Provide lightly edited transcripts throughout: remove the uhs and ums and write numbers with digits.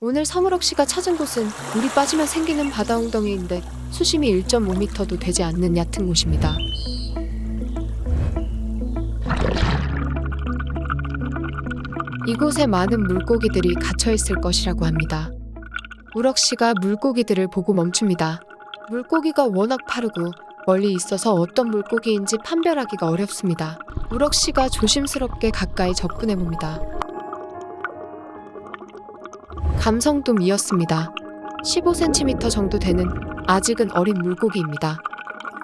오늘 서무럭 씨가 찾은 곳은 물이 빠지면 생기는 바다 웅덩이인데 수심이 1.5m도 되지 않는 얕은 곳입니다. 이곳에 많은 물고기들이 갇혀있을 것이라고 합니다. 우럭 씨가 물고기들을 보고 멈춥니다. 물고기가 워낙 빠르고 멀리 있어서 어떤 물고기인지 판별하기가 어렵습니다. 우럭 씨가 조심스럽게 가까이 접근해 봅니다. 감성돔이었습니다. 15cm 정도 되는 아직은 어린 물고기입니다.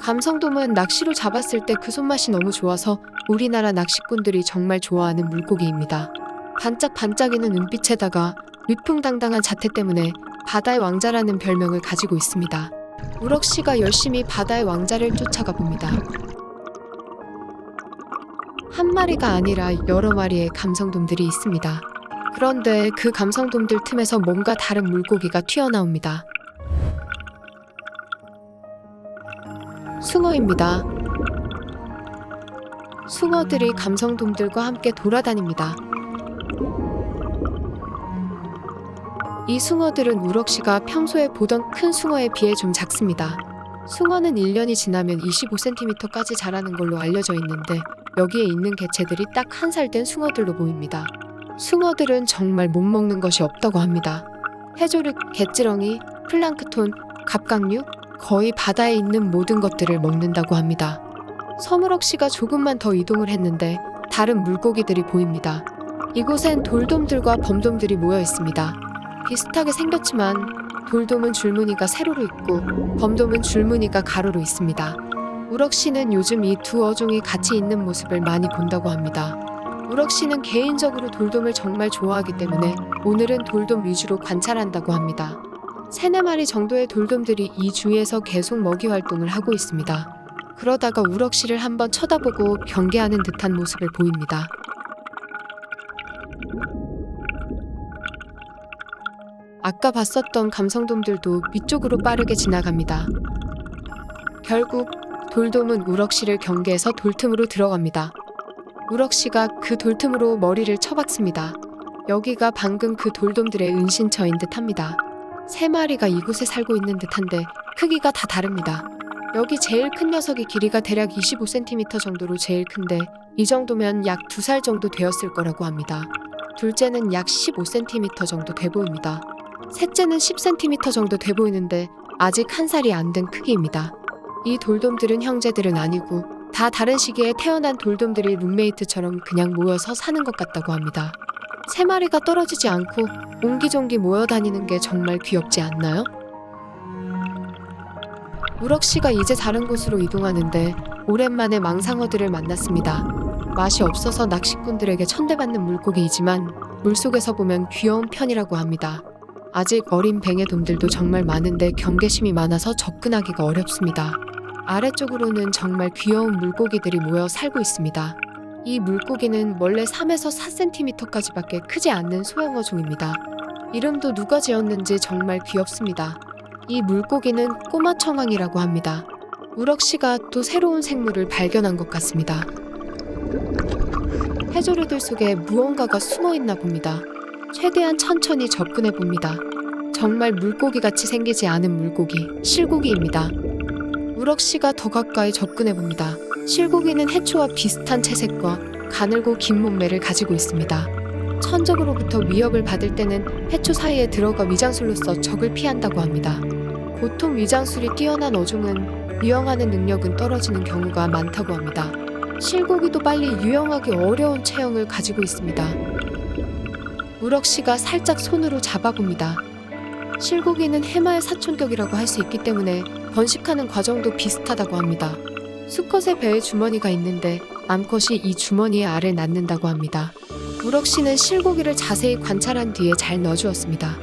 감성돔은 낚시로 잡았을 때 그 손맛이 너무 좋아서 우리나라 낚시꾼들이 정말 좋아하는 물고기입니다. 반짝반짝이는 눈빛에다가 위풍당당한 자태 때문에 바다의 왕자라는 별명을 가지고 있습니다. 우럭 씨가 열심히 바다의 왕자를 쫓아가 봅니다. 한 마리가 아니라 여러 마리의 감성돔들이 있습니다. 그런데 그 감성돔들 틈에서 뭔가 다른 물고기가 튀어나옵니다. 숭어입니다. 숭어들이 감성돔들과 함께 돌아다닙니다. 이 숭어들은 우럭 씨가 평소에 보던 큰 숭어에 비해 좀 작습니다. 숭어는 1년이 지나면 25cm까지 자라는 걸로 알려져 있는데 여기에 있는 개체들이 딱 한 살 된 숭어들로 보입니다. 숭어들은 정말 못 먹는 것이 없다고 합니다. 해조류, 갯지렁이, 플랑크톤, 갑각류, 거의 바다에 있는 모든 것들을 먹는다고 합니다. 서무럭 씨가 조금만 더 이동을 했는데 다른 물고기들이 보입니다. 이곳엔 돌돔들과 범돔들이 모여 있습니다. 비슷하게 생겼지만 돌돔은 줄무늬가 세로로 있고 범돔은 줄무늬가 가로로 있습니다. 우럭 씨는 요즘 이 두 어종이 같이 있는 모습을 많이 본다고 합니다. 우럭 씨는 개인적으로 돌돔을 정말 좋아하기 때문에 오늘은 돌돔 위주로 관찰한다고 합니다. 3-4마리 정도의 돌돔들이 이 주위에서 계속 먹이 활동을 하고 있습니다. 그러다가 우럭 씨를 한번 쳐다보고 경계하는 듯한 모습을 보입니다. 아까 봤었던 감성돔들도 위쪽으로 빠르게 지나갑니다. 결국 돌돔은 우럭 씨를 경계해서 돌틈으로 들어갑니다. 우럭 씨가 그 돌틈으로 머리를 쳐박습니다. 여기가 방금 그 돌돔들의 은신처인 듯합니다. 3마리가 이곳에 살고 있는 듯한데 크기가 다 다릅니다. 여기 제일 큰 녀석이 길이가 대략 25cm 정도로 제일 큰데 이 정도면 약 2살 정도 되었을 거라고 합니다. 둘째는 약 15cm 정도 돼 보입니다. 셋째는 10cm 정도 돼 보이는데 아직 1살이 안 된 크기입니다. 이 돌돔들은 형제들은 아니고 다 다른 시기에 태어난 돌돔들이 룸메이트처럼 그냥 모여서 사는 것 같다고 합니다. 3마리가 떨어지지 않고 옹기종기 모여 다니는 게 정말 귀엽지 않나요? 우럭 씨가 이제 다른 곳으로 이동하는데 오랜만에 망상어들을 만났습니다. 맛이 없어서 낚시꾼들에게 천대받는 물고기이지만 물속에서 보면 귀여운 편이라고 합니다. 아직 어린 뱅에돔들도 정말 많은데 경계심이 많아서 접근하기가 어렵습니다. 아래쪽으로는 정말 귀여운 물고기들이 모여 살고 있습니다. 이 물고기는 원래 3에서 4cm까지밖에 크지 않는 소형어종입니다. 이름도 누가 지었는지 정말 귀엽습니다. 이 물고기는 꼬마 청황이라고 합니다. 우럭 씨가 또 새로운 생물을 발견한 것 같습니다. 해조류들 속에 무언가가 숨어 있나 봅니다. 최대한 천천히 접근해 봅니다. 정말 물고기같이 생기지 않은 물고기, 실고기입니다. 우럭 씨가 더 가까이 접근해 봅니다. 실고기는 해초와 비슷한 채색과 가늘고 긴 몸매를 가지고 있습니다. 천적으로부터 위협을 받을 때는 해초 사이에 들어가 위장술로써 적을 피한다고 합니다. 보통 위장술이 뛰어난 어종은 유영하는 능력은 떨어지는 경우가 많다고 합니다. 실고기도 빨리 유영하기 어려운 체형을 가지고 있습니다. 우럭 씨가 살짝 손으로 잡아봅니다. 실고기는 해마의 사촌격이라고 할 수 있기 때문에 번식하는 과정도 비슷하다고 합니다. 수컷의 배에 주머니가 있는데 암컷이 이 주머니에 알을 낳는다고 합니다. 우럭 씨는 실고기를 자세히 관찰한 뒤에 잘 넣어주었습니다.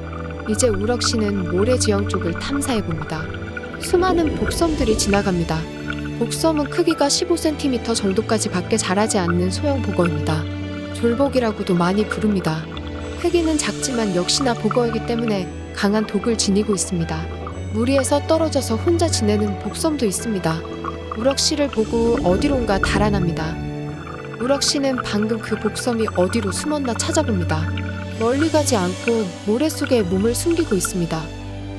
이제 우럭 씨는 모래지형 쪽을 탐사해봅니다. 수많은 복섬들이 지나갑니다. 복섬은 크기가 15cm 정도까지 밖에 자라지 않는 소형 복어입니다. 졸복이라고도 많이 부릅니다. 크기는 작지만 역시나 복어이기 때문에 강한 독을 지니고 있습니다. 무리에서 떨어져서 혼자 지내는 복섬도 있습니다. 우럭 씨를 보고 어디론가 달아납니다. 우럭 씨는 방금 그 복섬이 어디로 숨었나 찾아봅니다. 멀리 가지 않고 모래 속에 몸을 숨기고 있습니다.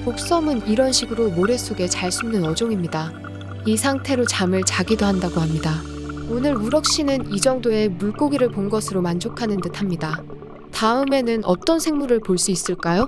독섬은 이런 식으로 모래 속에 잘 숨는 어종입니다. 이 상태로 잠을 자기도 한다고 합니다. 오늘 우럭 씨는 이 정도의 물고기를 본 것으로 만족하는 듯합니다. 다음에는 어떤 생물을 볼 수 있을까요?